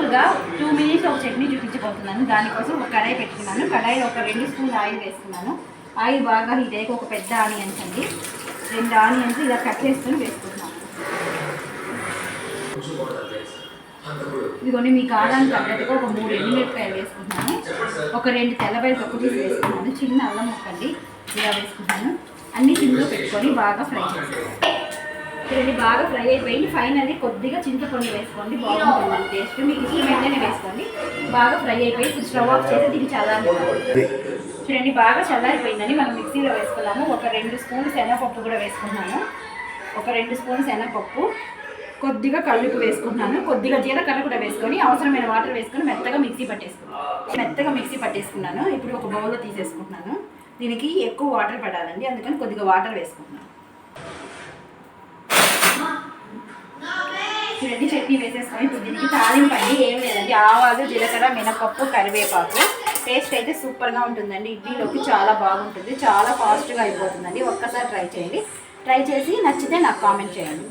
సింపుల్గా 2 మినిట్స్ ఒక చట్నీ చూపించబోతున్నాను. దానికోసం ఒక కడాయి పెట్టుకున్నాను. కడాయిలో ఒక 2 స్పూన్లు ఆయిల్ వేసుకున్నాను. ఆయిల్ బాగా హీట్ అయ్యాక ఒక పెద్ద ఆనియన్స్ అండి, 2 ఆనియన్స్ ఇలా కట్ చేసుకొని వేసుకుంటున్నాను. ఇదిగోండి మీ కారానికి తగ్గట్టుగా ఒక 3 ఎండుమిరపకాయలు వేసుకుంటున్నాను. ఒక 2 తెల్లబాయలు తొక్కు తీసి వేసుకున్నాను. చిన్న అల్లం ముక్కండి ఇలా వేసుకుంటాను. అన్ని సిమ్లో పెట్టుకొని బాగా ఫ్రై చేసుకోండి. చూడండి బాగా ఫ్రై అయిపోయింది. ఫైనల్లీ కొద్దిగా చింతపండు వేసుకోండి, బాగుంటుంది టేస్ట్. మీకు ఇష్టమైతేనే వేసుకోండి. బాగా ఫ్రై అయిపోయి ఇప్పుడు స్టవ్ ఆఫ్ చేసి దీన్ని చల్లారిపోయింది. చూడండి బాగా చల్లారిపోయిందని మనం మిక్సీలో వేసుకున్నాము. ఒక 2 స్పూన్లు శనగపప్పు కూడా వేసుకుంటున్నాను. ఒక 2 స్పూన్లు శనగపప్పు, కొద్దిగా కల్లుపు వేసుకుంటున్నాను. కొద్దిగా జీలకర్ర కూడా వేసుకొని అవసరమైన వాటర్ వేసుకొని మెత్తగా మిక్సీ పట్టేసుకున్నాను. ఇప్పుడు ఒక బౌల్లో తీసేసుకుంటున్నాను. దీనికి ఎక్కువ వాటర్ పడాలండి, అందుకని కొద్దిగా వాటర్ వేసుకుంటున్నాను. చూడండి చట్నీ వేసేసుకొని ఇప్పుడు దీనికి తాలింపు అండి, ఏం లేదండి, ఆవాలు, జీలకర్ర, మినపప్పు, కరివేపాకు. టేస్ట్ అయితే సూపర్గా ఉంటుందండి. ఇడ్లీలోకి చాలా బాగుంటుంది, చాలా ఫాస్ట్గా అయిపోతుందండి. ఒక్కసారి ట్రై చేయండి. ట్రై చేసి నచ్చితే నాకు కామెంట్ చేయండి.